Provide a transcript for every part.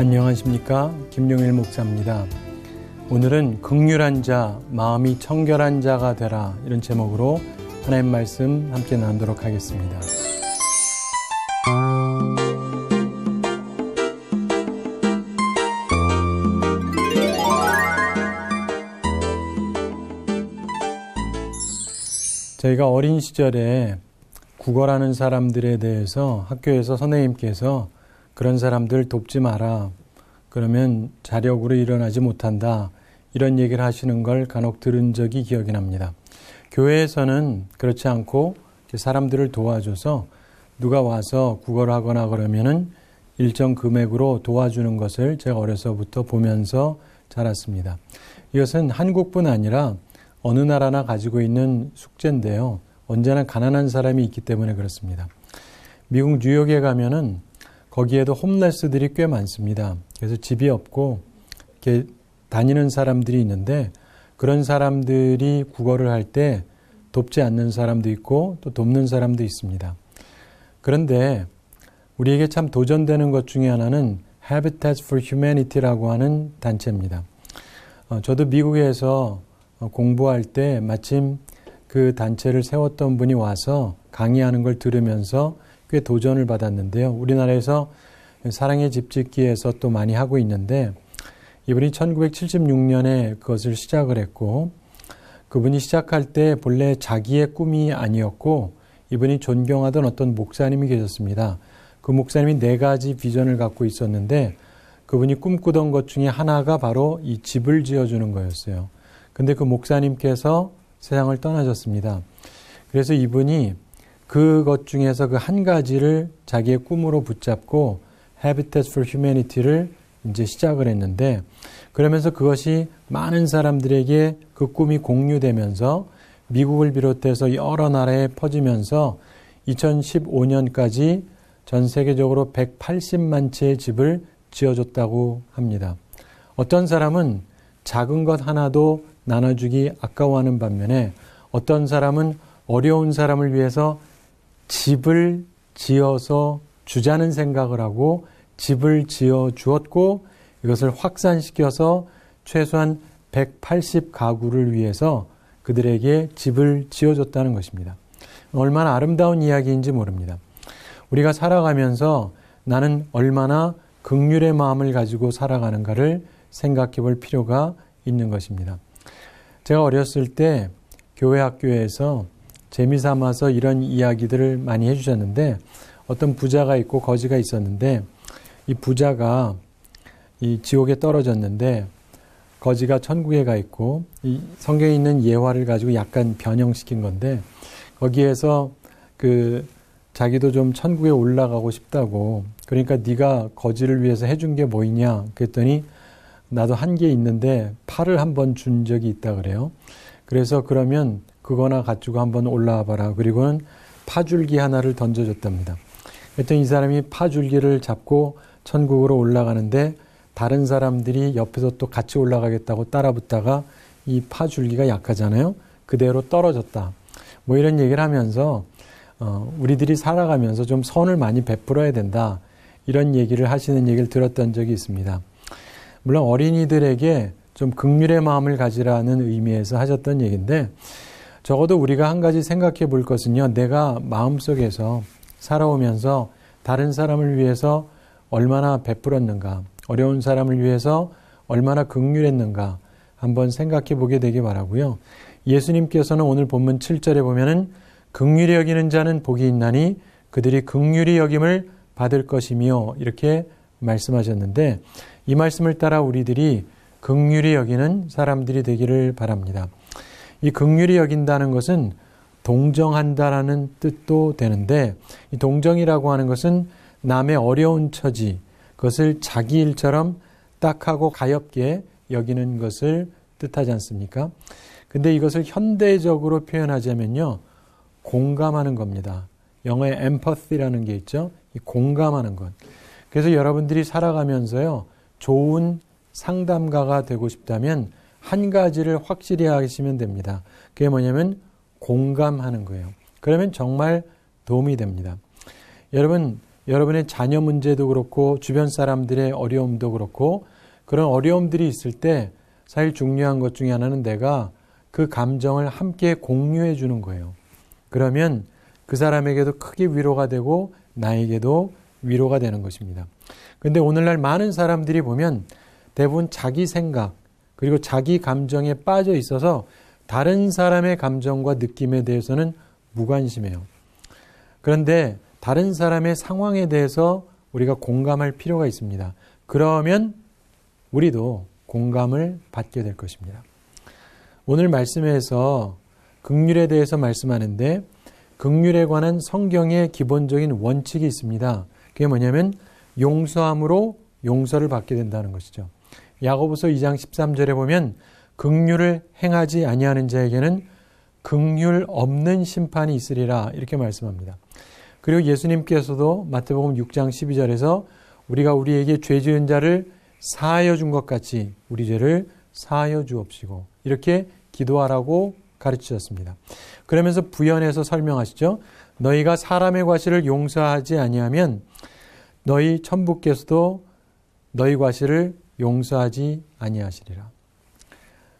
안녕하십니까? 김용일 목사입니다. 오늘은 긍휼한 자, 마음이 청결한 자가 되라, 이런 제목으로 하나님 말씀 함께 나누도록 하겠습니다. 저희가 어린 시절에 국어라는 사람들에 대해서 학교에서 선생님께서 그런 사람들 돕지 마라, 그러면 자력으로 일어나지 못한다, 이런 얘기를 하시는 걸 간혹 들은 적이 기억이 납니다. 교회에서는 그렇지 않고 사람들을 도와줘서 누가 와서 국어를 하거나 그러면은 일정 금액으로 도와주는 것을 제가 어려서부터 보면서 자랐습니다. 이것은 한국뿐 아니라 어느 나라나 가지고 있는 숙제인데요. 언제나 가난한 사람이 있기 때문에 그렇습니다. 미국 뉴욕에 가면은 거기에도 홈레스들이 꽤 많습니다. 그래서 집이 없고 이렇게 다니는 사람들이 있는데, 그런 사람들이 국어를 할 때 돕지 않는 사람도 있고 또 돕는 사람도 있습니다. 그런데 우리에게 참 도전되는 것 중에 하나는 Habitat for Humanity라고 하는 단체입니다. 저도 미국에서 공부할 때 마침 그 단체를 세웠던 분이 와서 강의하는 걸 들으면서 꽤 도전을 받았는데요. 우리나라에서 사랑의 집짓기에서 또 많이 하고 있는데, 이분이 1976년에 그것을 시작을 했고, 그분이 시작할 때 본래 자기의 꿈이 아니었고 이분이 존경하던 어떤 목사님이 계셨습니다. 그 목사님이 4가지 비전을 갖고 있었는데, 그분이 꿈꾸던 것 중에 하나가 바로 이 집을 지어주는 거였어요. 근데 그 목사님께서 세상을 떠나셨습니다. 그래서 이분이 그것 중에서 그 한 가지를 자기의 꿈으로 붙잡고 Habitat for Humanity를 이제 시작을 했는데, 그러면서 그것이 많은 사람들에게 그 꿈이 공유되면서 미국을 비롯해서 여러 나라에 퍼지면서 2015년까지 전 세계적으로 180만 채의 집을 지어줬다고 합니다. 어떤 사람은 작은 것 하나도 나눠주기 아까워하는 반면에, 어떤 사람은 어려운 사람을 위해서 집을 지어서 주자는 생각을 하고 집을 지어 주었고, 이것을 확산시켜서 최소한 180가구를 위해서 그들에게 집을 지어줬다는 것입니다. 얼마나 아름다운 이야기인지 모릅니다. 우리가 살아가면서 나는 얼마나 긍휼의 마음을 가지고 살아가는가를 생각해 볼 필요가 있는 것입니다. 제가 어렸을 때 교회 학교에서 재미삼아서 이런 이야기들을 많이 해주셨는데, 어떤 부자가 있고 거지가 있었는데, 이 부자가 이 지옥에 떨어졌는데 거지가 천국에 가 있고, 이 성경에 있는 예화를 가지고 약간 변형시킨 건데, 거기에서 자기도 좀 천국에 올라가고 싶다고, 그러니까 네가 거지를 위해서 해준 게 뭐 있냐 그랬더니, 나도 한 게 있는데 팔을 한번 준 적이 있다 그래요. 그래서 그러면 그거나 가지고 한번 올라와 봐라. 그리고는 파줄기 하나를 던져줬답니다. 그랬더니 이 사람이 파줄기를 잡고 천국으로 올라가는데, 다른 사람들이 옆에서 또 같이 올라가겠다고 따라붙다가 이 파줄기가 약하잖아요. 그대로 떨어졌다. 뭐 이런 얘기를 하면서 우리들이 살아가면서 좀 선을 많이 베풀어야 된다, 이런 얘기를 하시는 얘기를 들었던 적이 있습니다. 물론 어린이들에게 좀 긍휼의 마음을 가지라는 의미에서 하셨던 얘기인데, 적어도 우리가 한 가지 생각해 볼 것은요, 내가 마음속에서 살아오면서 다른 사람을 위해서 얼마나 베풀었는가, 어려운 사람을 위해서 얼마나 긍휼했는가 한번 생각해 보게 되기 바라고요. 예수님께서는 오늘 본문 7절에 보면은 긍휼히 여기는 자는 복이 있나니 그들이 긍휼히 여김을 받을 것이며, 이렇게 말씀하셨는데, 이 말씀을 따라 우리들이 긍휼히 여기는 사람들이 되기를 바랍니다. 이 긍휼히 여긴다는 것은 동정한다라는 뜻도 되는데, 이 동정이라고 하는 것은 남의 어려운 처지, 그것을 자기 일처럼 딱하고 가엾게 여기는 것을 뜻하지 않습니까? 근데 이것을 현대적으로 표현하자면요, 공감하는 겁니다. 영어에 empathy라는 게 있죠. 이 공감하는 것. 그래서 여러분들이 살아가면서요, 좋은 상담가가 되고 싶다면 한 가지를 확실히 하시면 됩니다. 그게 뭐냐면 공감하는 거예요. 그러면 정말 도움이 됩니다. 여러분, 여러분의 자녀 문제도 그렇고 주변 사람들의 어려움도 그렇고 그런 어려움들이 있을 때 사실 중요한 것 중에 하나는 내가 그 감정을 함께 공유해 주는 거예요. 그러면 그 사람에게도 크게 위로가 되고 나에게도 위로가 되는 것입니다. 그런데 오늘날 많은 사람들이 보면 대부분 자기 생각 그리고 자기 감정에 빠져 있어서 다른 사람의 감정과 느낌에 대해서는 무관심해요. 그런데 다른 사람의 상황에 대해서 우리가 공감할 필요가 있습니다. 그러면 우리도 공감을 받게 될 것입니다. 오늘 말씀에서 긍휼에 대해서 말씀하는데 긍휼에 관한 성경의 기본적인 원칙이 있습니다. 그게 뭐냐면 용서함으로 용서를 받게 된다는 것이죠. 야고보서 2장 13절에 보면 긍휼을 행하지 아니하는 자에게는 긍휼 없는 심판이 있으리라 이렇게 말씀합니다. 그리고 예수님께서도 마태복음 6장 12절에서 우리가 우리에게 죄 지은 자를 사하여 준 것 같이 우리 죄를 사하여 주옵시고 이렇게 기도하라고 가르치셨습니다. 그러면서 부연해서 설명하시죠. 너희가 사람의 과실을 용서하지 아니하면 너희 천부께서도 너희 과실을 용서하지 아니하시리라.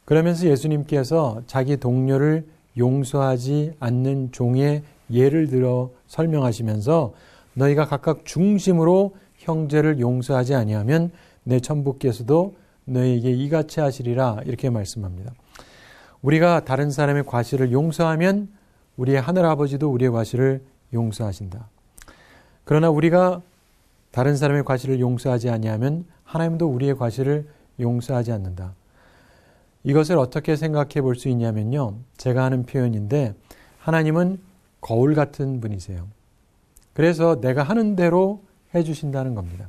그러면서 예수님께서 자기 동료를 용서하지 않는 종의 예를 들어 설명하시면서 너희가 각각 중심으로 형제를 용서하지 아니하면 내 천부께서도 너희에게 이같이 하시리라 이렇게 말씀합니다. 우리가 다른 사람의 과실을 용서하면 우리의 하늘아버지도 우리의 과실을 용서하신다. 그러나 우리가 다른 사람의 과실을 용서하지 아니하면 하나님도 우리의 과실을 용서하지 않는다. 이것을 어떻게 생각해 볼 수 있냐면요. 제가 하는 표현인데 하나님은 거울 같은 분이세요. 그래서 내가 하는 대로 해주신다는 겁니다.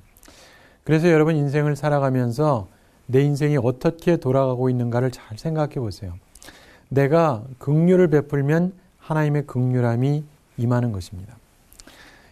그래서 여러분 인생을 살아가면서 내 인생이 어떻게 돌아가고 있는가를 잘 생각해 보세요. 내가 긍휼을 베풀면 하나님의 긍휼함이 임하는 것입니다.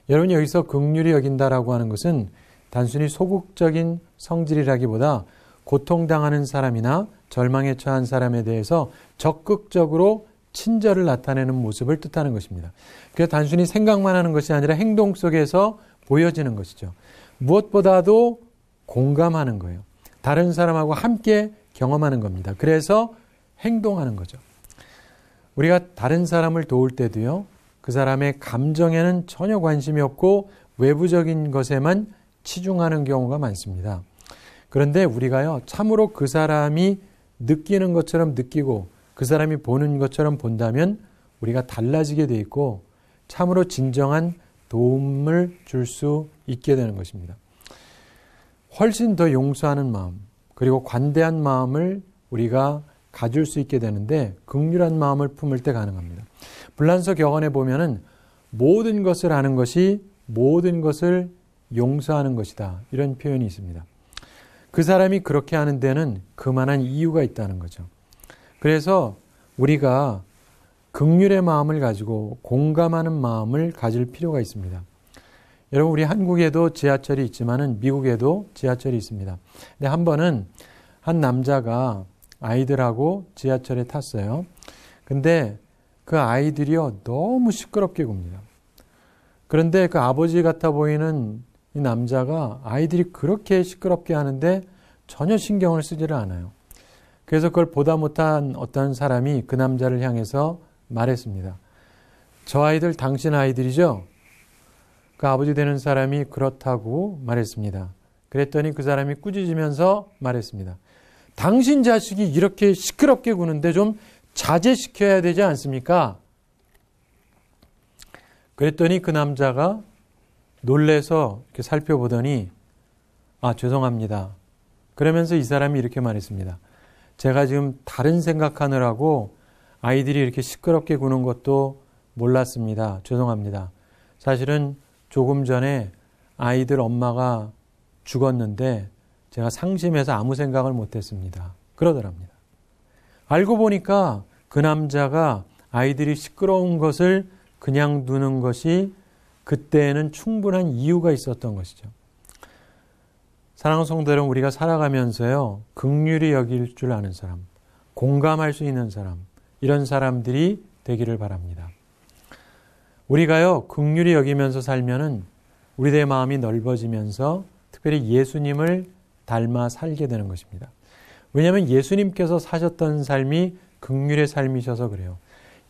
여러분 여기서 긍휼히 여긴다라고 하는 것은 단순히 소극적인 성질이라기보다 고통당하는 사람이나 절망에 처한 사람에 대해서 적극적으로 친절을 나타내는 모습을 뜻하는 것입니다. 그래서 단순히 생각만 하는 것이 아니라 행동 속에서 보여지는 것이죠. 무엇보다도 공감하는 거예요. 다른 사람하고 함께 경험하는 겁니다. 그래서 행동하는 거죠. 우리가 다른 사람을 도울 때도요. 그 사람의 감정에는 전혀 관심이 없고 외부적인 것에만 치중하는 경우가 많습니다. 그런데 우리가요. 참으로 그 사람이 느끼는 것처럼 느끼고 그 사람이 보는 것처럼 본다면 우리가 달라지게 돼 있고 참으로 진정한 도움을 줄 수 있게 되는 것입니다. 훨씬 더 용서하는 마음 그리고 관대한 마음을 우리가 가질 수 있게 되는데 긍휼한 마음을 품을 때 가능합니다. 불란서 격언에 보면은 모든 것을 아는 것이 모든 것을 용서하는 것이다. 이런 표현이 있습니다. 그 사람이 그렇게 하는 데는 그만한 이유가 있다는 거죠. 그래서 우리가 긍휼의 마음을 가지고 공감하는 마음을 가질 필요가 있습니다. 여러분 우리 한국에도 지하철이 있지만은 미국에도 지하철이 있습니다. 근데 한 번은 한 남자가 아이들하고 지하철에 탔어요. 근데 그 아이들이요 너무 시끄럽게 굽니다. 그런데 그 아버지 같아 보이는 이 남자가 아이들이 그렇게 시끄럽게 하는데 전혀 신경을 쓰지를 않아요. 그래서 그걸 보다 못한 어떤 사람이 그 남자를 향해서 말했습니다. 저 아이들 당신 아이들이죠? 그 아버지 되는 사람이 그렇다고 말했습니다. 그랬더니 그 사람이 꾸짖으면서 말했습니다. 당신 자식이 이렇게 시끄럽게 구는데 좀 자제시켜야 되지 않습니까? 그랬더니 그 남자가 놀래서 이렇게 살펴보더니 죄송합니다. 그러면서 이 사람이 이렇게 말했습니다. 제가 지금 다른 생각하느라고 아이들이 이렇게 시끄럽게 구는 것도 몰랐습니다. 죄송합니다. 사실은 조금 전에 아이들 엄마가 죽었는데 제가 상심해서 아무 생각을 못했습니다. 그러더랍니다. 알고 보니까 그 남자가 아이들이 시끄러운 것을 그냥 두는 것이 그때에는 충분한 이유가 있었던 것이죠. 사랑하는 성도 여러분, 우리가 살아가면서요, 긍휼히 여길 줄 아는 사람, 공감할 수 있는 사람, 이런 사람들이 되기를 바랍니다. 우리가요, 긍휼히 여기면서 살면은 우리들의 마음이 넓어지면서 특별히 예수님을 닮아 살게 되는 것입니다. 왜냐하면 예수님께서 사셨던 삶이 긍휼의 삶이셔서 그래요.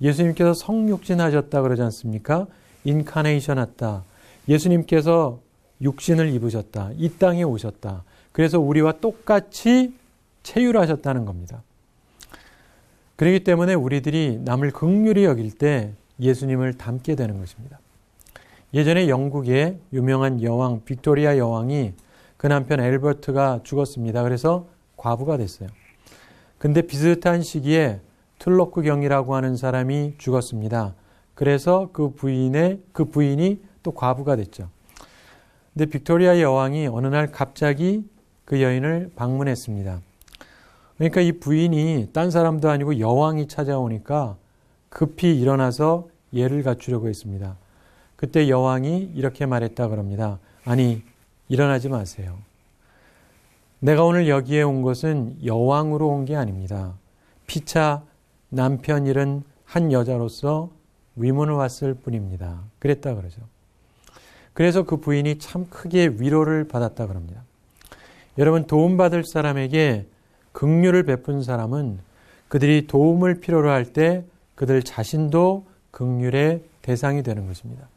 예수님께서 성육신하셨다 그러지 않습니까? 인카네이션 했다. 예수님께서 육신을 입으셨다. 이 땅에 오셨다. 그래서 우리와 똑같이 체휼하셨다는 겁니다. 그렇기 때문에 우리들이 남을 긍휼히 여길 때 예수님을 닮게 되는 것입니다. 예전에 영국의 유명한 여왕 빅토리아 여왕이 그 남편 엘버트가 죽었습니다. 그래서 과부가 됐어요. 근데 비슷한 시기에 툴로크 경이라고 하는 사람이 죽었습니다. 그래서 그 부인이 또 과부가 됐죠. 근데 빅토리아 여왕이 어느 날 갑자기 그 여인을 방문했습니다. 그러니까 이 부인이 딴 사람도 아니고 여왕이 찾아오니까 급히 일어나서 예를 갖추려고 했습니다. 그때 여왕이 이렇게 말했다 그럽니다. 아니, 일어나지 마세요. 내가 오늘 여기에 온 것은 여왕으로 온 게 아닙니다. 피차 남편 잃은 한 여자로서 위문을 왔을 뿐입니다. 그랬다 그러죠. 그래서 그 부인이 참 크게 위로를 받았다 그럽니다. 여러분, 도움받을 사람에게 긍휼을 베푼 사람은 그들이 도움을 필요로 할 때 그들 자신도 긍휼의 대상이 되는 것입니다.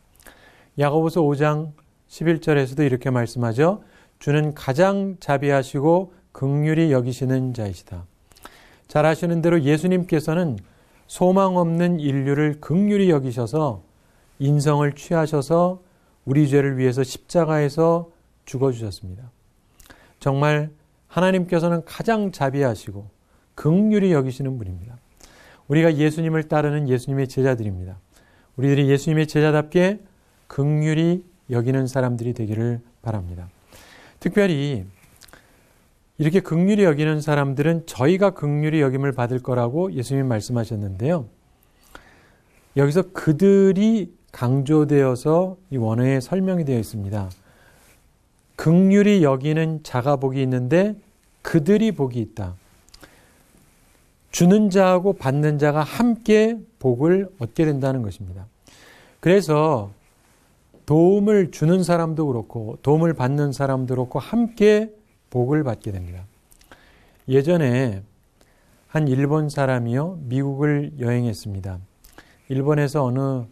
야고보서 5장 11절에서도 이렇게 말씀하죠. 주는 가장 자비하시고 긍휼히 여기시는 자이시다. 잘 아시는 대로 예수님께서는 소망 없는 인류를 긍휼히 여기셔서 인성을 취하셔서 우리 죄를 위해서 십자가에서 죽어주셨습니다. 정말 하나님께서는 가장 자비하시고 긍휼히 여기시는 분입니다. 우리가 예수님을 따르는 예수님의 제자들입니다. 우리들이 예수님의 제자답게 긍휼히 여기는 사람들이 되기를 바랍니다. 특별히 이렇게 긍휼히 여기는 사람들은 저희가 긍휼히 여김을 받을 거라고 예수님이 말씀하셨는데요. 여기서 그들이 강조되어서 이 원어에 설명이 되어 있습니다. 긍휼히 여기는 자가 복이 있는데 그들이 복이 있다. 주는 자하고 받는 자가 함께 복을 얻게 된다는 것입니다. 그래서 도움을 주는 사람도 그렇고 도움을 받는 사람도 그렇고 함께 복을 받게 됩니다. 예전에 한 일본 사람이요, 미국을 여행했습니다. 일본에서 어느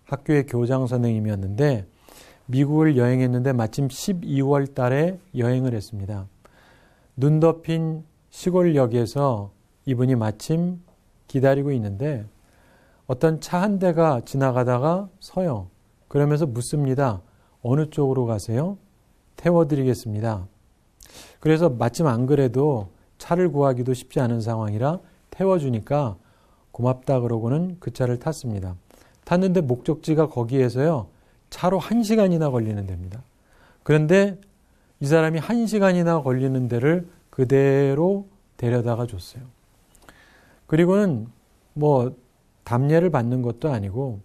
학교의 교장 선생님이었는데 미국을 여행했는데 마침 12월 달에 여행을 했습니다. 눈 덮인 시골역에서 이분이 마침 기다리고 있는데 어떤 차 한 대가 지나가다가 서요. 그러면서 묻습니다. 어느 쪽으로 가세요? 태워드리겠습니다. 그래서 마침 안 그래도 차를 구하기도 쉽지 않은 상황이라 태워주니까 고맙다 그러고는 그 차를 탔습니다. 탔는데 목적지가 거기에서요. 차로 1시간이나 걸리는 데입니다. 그런데 이 사람이 1시간이나 걸리는 데를 그대로 데려다가 줬어요. 그리고는 뭐 답례를 받는 것도 아니고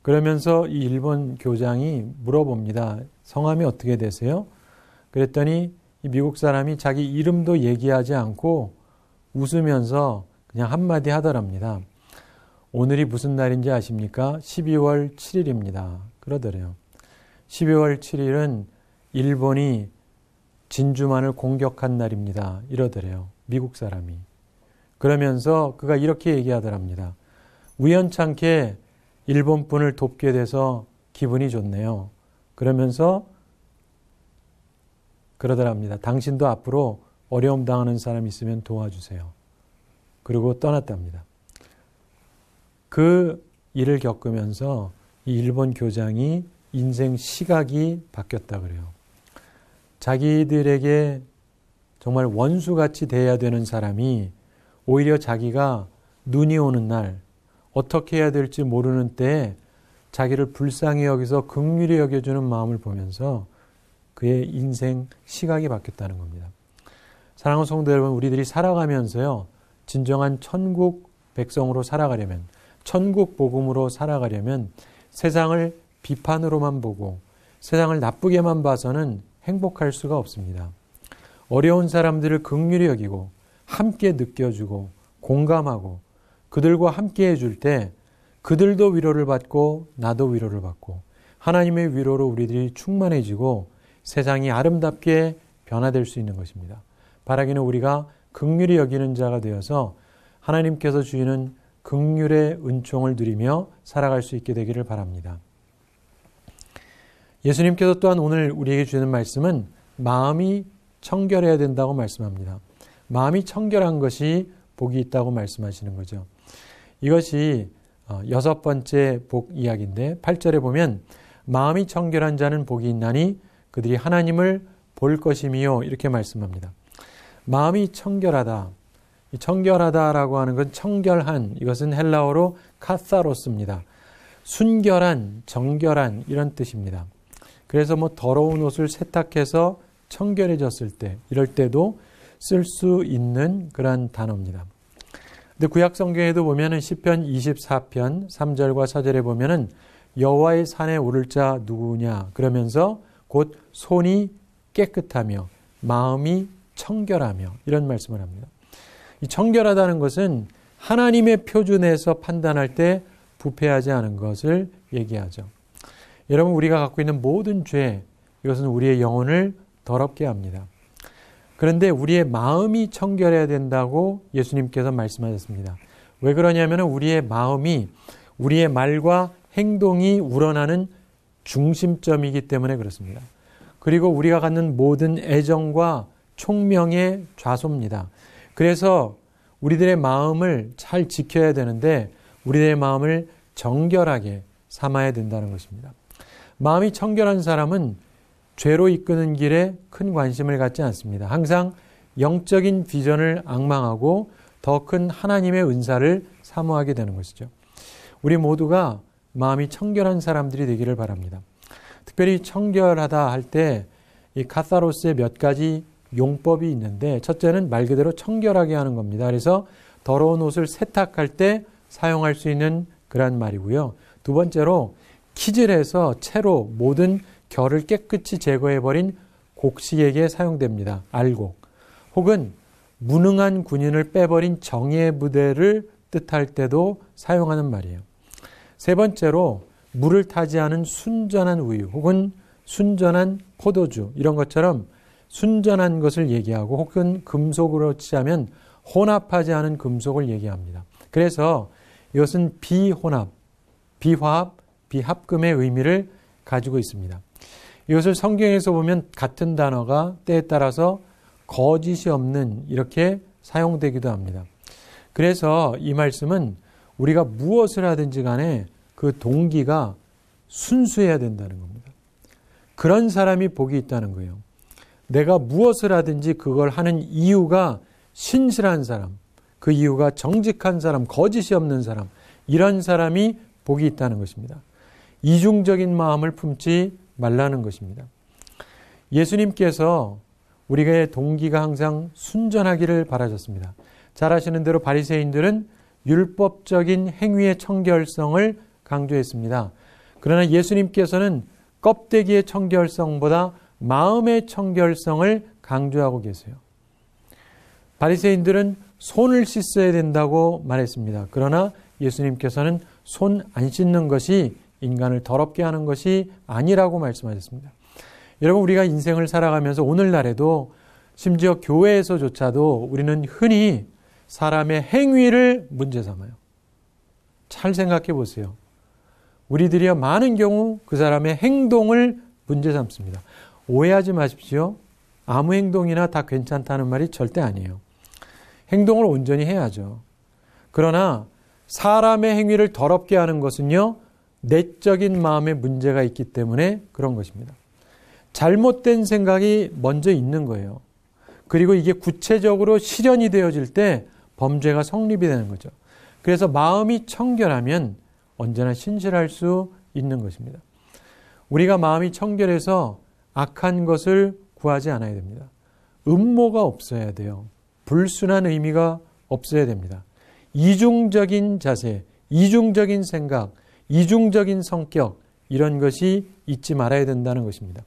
그러면서 이 일본 교장이 물어봅니다. 성함이 어떻게 되세요? 그랬더니 이 미국 사람이 자기 이름도 얘기하지 않고 웃으면서 그냥 한마디 하더랍니다. 오늘이 무슨 날인지 아십니까? 12월 7일입니다. 그러더래요. 12월 7일은 일본이 진주만을 공격한 날입니다. 이러더래요. 미국 사람이. 그러면서 그가 이렇게 얘기하더랍니다. 우연찮게 일본 분을 돕게 돼서 기분이 좋네요. 그러면서 그러더랍니다. 당신도 앞으로 어려움 당하는 사람 있으면 도와주세요. 그리고 떠났답니다. 그 일을 겪으면서 이 일본 교장이 인생 시각이 바뀌었다 그래요. 자기들에게 정말 원수같이 대해야 되는 사람이 오히려 자기가 눈이 오는 날 어떻게 해야 될지 모르는 때에 자기를 불쌍히 여기서 긍휼히 여겨주는 마음을 보면서 그의 인생 시각이 바뀌었다는 겁니다. 사랑하는 성도 여러분, 우리들이 살아가면서요. 진정한 천국 백성으로 살아가려면, 천국 복음으로 살아가려면 세상을 비판으로만 보고 세상을 나쁘게만 봐서는 행복할 수가 없습니다. 어려운 사람들을 긍휼히 여기고 함께 느껴주고 공감하고 그들과 함께 해줄 때 그들도 위로를 받고 나도 위로를 받고 하나님의 위로로 우리들이 충만해지고 세상이 아름답게 변화될 수 있는 것입니다. 바라기는 우리가 긍휼히 여기는 자가 되어서 하나님께서 주시는 긍휼의 은총을 누리며 살아갈 수 있게 되기를 바랍니다. 예수님께서 또한 오늘 우리에게 주시는 말씀은 마음이 청결해야 된다고 말씀합니다. 마음이 청결한 것이 복이 있다고 말씀하시는 거죠. 이것이 6번째 복 이야기인데 8절에 보면 마음이 청결한 자는 복이 있나니 그들이 하나님을 볼 것이미요 이렇게 말씀합니다. 마음이 청결하다. 이 청결하다라고 하는 건 청결한, 이것은 헬라어로 카사로스입니다. 순결한, 정결한 이런 뜻입니다. 그래서 더러운 옷을 세탁해서 청결해졌을 때, 이럴 때도 쓸 수 있는 그런 단어입니다. 근데 구약 성경에도 보면은 시편 24편 3절과 4절에 보면은 여호와의 산에 오를 자 누구냐 그러면서 곧 손이 깨끗하며 마음이 청결하며 이런 말씀을 합니다. 이 청결하다는 것은 하나님의 표준에서 판단할 때 부패하지 않은 것을 얘기하죠. 여러분, 우리가 갖고 있는 모든 죄, 이것은 우리의 영혼을 더럽게 합니다. 그런데 우리의 마음이 청결해야 된다고 예수님께서 말씀하셨습니다. 왜 그러냐면 우리의 마음이 우리의 말과 행동이 우러나는 중심점이기 때문에 그렇습니다. 그리고 우리가 갖는 모든 애정과 총명의 좌소입니다. 그래서 우리들의 마음을 잘 지켜야 되는데 우리들의 마음을 정결하게 삼아야 된다는 것입니다. 마음이 청결한 사람은 죄로 이끄는 길에 큰 관심을 갖지 않습니다. 항상 영적인 비전을 앙망하고 더 큰 하나님의 은사를 사모하게 되는 것이죠. 우리 모두가 마음이 청결한 사람들이 되기를 바랍니다. 특별히 청결하다 할 때 이 카사로스의 몇 가지 용법이 있는데 첫째는 말 그대로 청결하게 하는 겁니다. 그래서 더러운 옷을 세탁할 때 사용할 수 있는 그런 말이고요. 두 번째로 키질해서 채로 모든 결을 깨끗이 제거해버린 곡식에게 사용됩니다. 알곡. 혹은 무능한 군인을 빼버린 정예 부대를 뜻할 때도 사용하는 말이에요. 세 번째로 물을 타지 않은 순전한 우유 혹은 순전한 포도주 이런 것처럼 순전한 것을 얘기하고 혹은 금속으로 치자면 혼합하지 않은 금속을 얘기합니다. 그래서 이것은 비혼합, 비화합, 비합금의 의미를 가지고 있습니다. 이것을 성경에서 보면 같은 단어가 때에 따라서 거짓이 없는 이렇게 사용되기도 합니다. 그래서 이 말씀은 우리가 무엇을 하든지 간에 그 동기가 순수해야 된다는 겁니다. 그런 사람이 복이 있다는 거예요. 내가 무엇을 하든지 그걸 하는 이유가 신실한 사람, 그 이유가 정직한 사람, 거짓이 없는 사람, 이런 사람이 복이 있다는 것입니다. 이중적인 마음을 품지 말라는 것입니다. 예수님께서 우리의 동기가 항상 순전하기를 바라셨습니다. 잘 아시는 대로 바리새인들은 율법적인 행위의 청결성을 강조했습니다. 그러나 예수님께서는 껍데기의 청결성보다 마음의 청결성을 강조하고 계세요. 바리새인들은 손을 씻어야 된다고 말했습니다. 그러나 예수님께서는 손 안 씻는 것이 인간을 더럽게 하는 것이 아니라고 말씀하셨습니다. 여러분, 우리가 인생을 살아가면서 오늘날에도 심지어 교회에서조차도 우리는 흔히 사람의 행위를 문제 삼아요. 잘 생각해 보세요. 우리들이야 많은 경우 그 사람의 행동을 문제 삼습니다. 오해하지 마십시오. 아무 행동이나 다 괜찮다는 말이 절대 아니에요. 행동을 온전히 해야죠. 그러나 사람의 행위를 더럽게 하는 것은요, 내적인 마음에 문제가 있기 때문에 그런 것입니다. 잘못된 생각이 먼저 있는 거예요. 그리고 이게 구체적으로 실현이 되어질 때 범죄가 성립이 되는 거죠. 그래서 마음이 청결하면 언제나 신실할 수 있는 것입니다. 우리가 마음이 청결해서 악한 것을 구하지 않아야 됩니다. 음모가 없어야 돼요. 불순한 의미가 없어야 됩니다. 이중적인 자세, 이중적인 생각, 이중적인 성격, 이런 것이 있지 말아야 된다는 것입니다.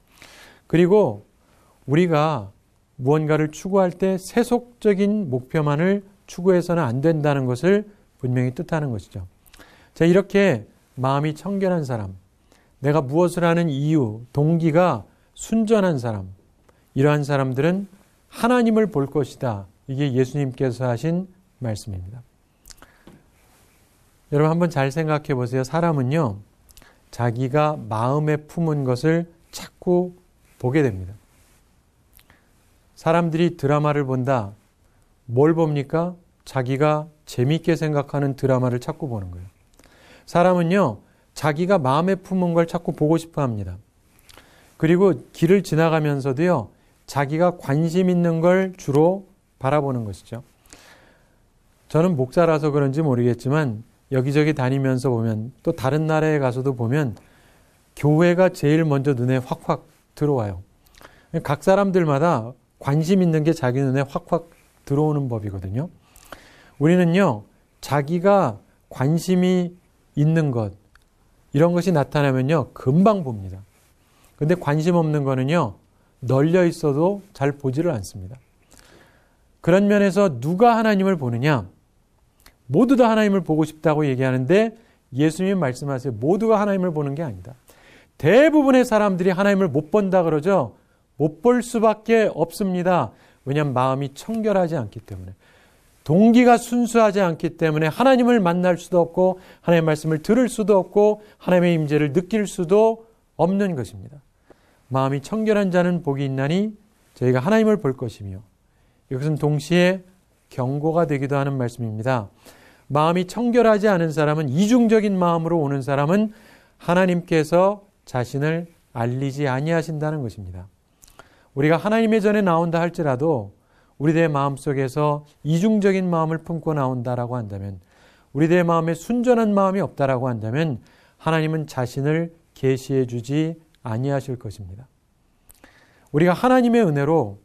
그리고 우리가 무언가를 추구할 때 세속적인 목표만을 추구해서는 안 된다는 것을 분명히 뜻하는 것이죠. 자, 이렇게 마음이 청결한 사람, 내가 무엇을 하는 이유, 동기가 순전한 사람, 이러한 사람들은 하나님을 볼 것이다. 이게 예수님께서 하신 말씀입니다. 여러분 한번 잘 생각해 보세요. 사람은요, 자기가 마음에 품은 것을 자꾸 보게 됩니다. 사람들이 드라마를 본다. 뭘 봅니까? 자기가 재미있게 생각하는 드라마를 자꾸 보는 거예요. 사람은요, 자기가 마음에 품은 걸 자꾸 보고 싶어 합니다. 그리고 길을 지나가면서도요, 자기가 관심 있는 걸 주로 바라보는 것이죠. 저는 목사라서 그런지 모르겠지만 여기저기 다니면서 보면, 또 다른 나라에 가서도 보면 교회가 제일 먼저 눈에 확확 들어와요. 각 사람들마다 관심 있는 게 자기 눈에 확확 들어오는 법이거든요. 우리는요, 자기가 관심이 있는 것, 이런 것이 나타나면요, 금방 봅니다. 근데 관심 없는 거는요, 널려 있어도 잘 보지를 않습니다. 그런 면에서 누가 하나님을 보느냐? 모두 다 하나님을 보고 싶다고 얘기하는데 예수님이 말씀하세요. 모두가 하나님을 보는 게 아니다. 대부분의 사람들이 하나님을 못 본다 그러죠. 못 볼 수밖에 없습니다. 왜냐하면 마음이 청결하지 않기 때문에. 동기가 순수하지 않기 때문에 하나님을 만날 수도 없고 하나님의 말씀을 들을 수도 없고 하나님의 임재를 느낄 수도 없는 것입니다. 마음이 청결한 자는 복이 있나니 저희가 하나님을 볼 것이며, 이것은 동시에 경고가 되기도 하는 말씀입니다. 마음이 청결하지 않은 사람은, 이중적인 마음으로 오는 사람은 하나님께서 자신을 알리지 아니하신다는 것입니다. 우리가 하나님의 전에 나온다 할지라도 우리들의 마음속에서 이중적인 마음을 품고 나온다라고 한다면, 우리들의 마음에 순전한 마음이 없다라고 한다면 하나님은 자신을 계시해 주지 아니하실 것입니다. 우리가 하나님의 은혜로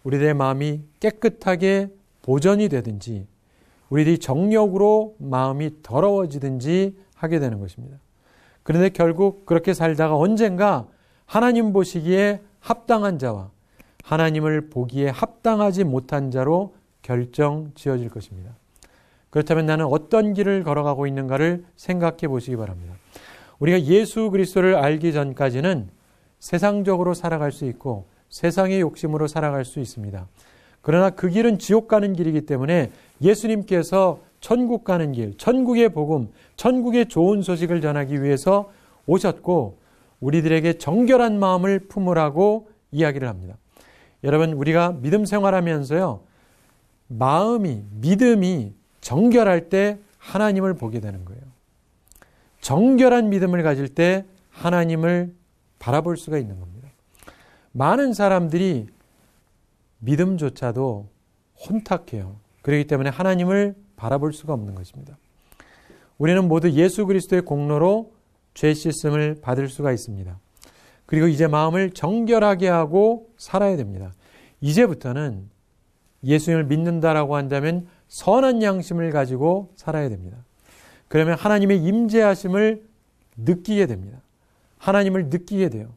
우리들의 마음이 깨끗하게 보존이 되든지 우리들이 정욕으로 마음이 더러워지든지 하게 되는 것입니다. 그런데 결국 그렇게 살다가 언젠가 하나님 보시기에 합당한 자와 하나님을 보기에 합당하지 못한 자로 결정 지어질 것입니다. 그렇다면 나는 어떤 길을 걸어가고 있는가를 생각해 보시기 바랍니다. 우리가 예수 그리스도를 알기 전까지는 세상적으로 살아갈 수 있고 세상의 욕심으로 살아갈 수 있습니다. 그러나 그 길은 지옥 가는 길이기 때문에 예수님께서 천국 가는 길, 천국의 복음, 천국의 좋은 소식을 전하기 위해서 오셨고 우리들에게 정결한 마음을 품으라고 이야기를 합니다. 여러분, 우리가 믿음 생활하면서요, 마음이, 믿음이 정결할 때 하나님을 보게 되는 거예요. 정결한 믿음을 가질 때 하나님을 바라볼 수가 있는 겁니다. 많은 사람들이 믿음조차도 혼탁해요. 그렇기 때문에 하나님을 바라볼 수가 없는 것입니다. 우리는 모두 예수 그리스도의 공로로 죄 씻음을 받을 수가 있습니다. 그리고 이제 마음을 정결하게 하고 살아야 됩니다. 이제부터는 예수님을 믿는다라고 한다면 선한 양심을 가지고 살아야 됩니다. 그러면 하나님의 임재하심을 느끼게 됩니다. 하나님을 느끼게 돼요.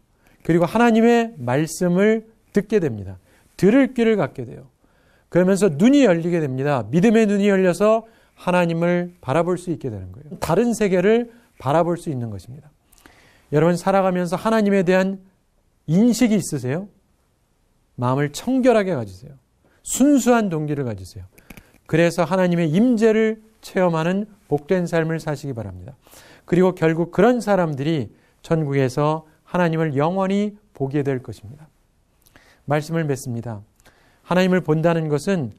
그리고 하나님의 말씀을 듣게 됩니다. 들을 귀를 갖게 돼요. 그러면서 눈이 열리게 됩니다. 믿음의 눈이 열려서 하나님을 바라볼 수 있게 되는 거예요. 다른 세계를 바라볼 수 있는 것입니다. 여러분, 살아가면서 하나님에 대한 인식이 있으세요? 마음을 청결하게 가지세요. 순수한 동기를 가지세요. 그래서 하나님의 임재를 체험하는 복된 삶을 사시기 바랍니다. 그리고 결국 그런 사람들이 천국에서 하나님을 영원히 보게 될 것입니다. 말씀을 맺습니다. 하나님을 본다는 것은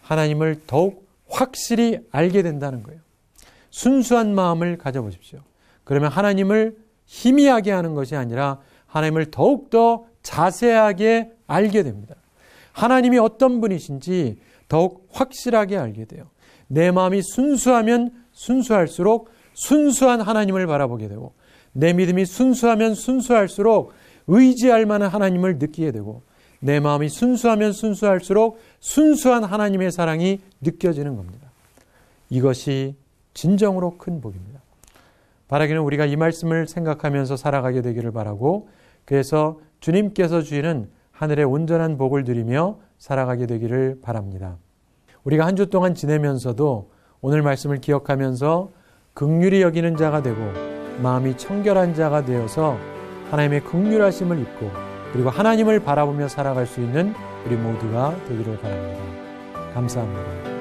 하나님을 더욱 확실히 알게 된다는 거예요. 순수한 마음을 가져보십시오. 그러면 하나님을 희미하게 하는 것이 아니라 하나님을 더욱더 자세하게 알게 됩니다. 하나님이 어떤 분이신지 더욱 확실하게 알게 돼요. 내 마음이 순수하면 순수할수록 순수한 하나님을 바라보게 되고, 내 믿음이 순수하면 순수할수록 의지할 만한 하나님을 느끼게 되고, 내 마음이 순수하면 순수할수록 순수한 하나님의 사랑이 느껴지는 겁니다. 이것이 진정으로 큰 복입니다. 바라기는 우리가 이 말씀을 생각하면서 살아가게 되기를 바라고, 그래서 주님께서 주시는 하늘의 온전한 복을 누리며 살아가게 되기를 바랍니다. 우리가 한 주 동안 지내면서도 오늘 말씀을 기억하면서 긍휼히 여기는 자가 되고 마음이 청결한 자가 되어서 하나님의 긍휼하심을 입고 그리고 하나님을 바라보며 살아갈 수 있는 우리 모두가 되기를 바랍니다. 감사합니다.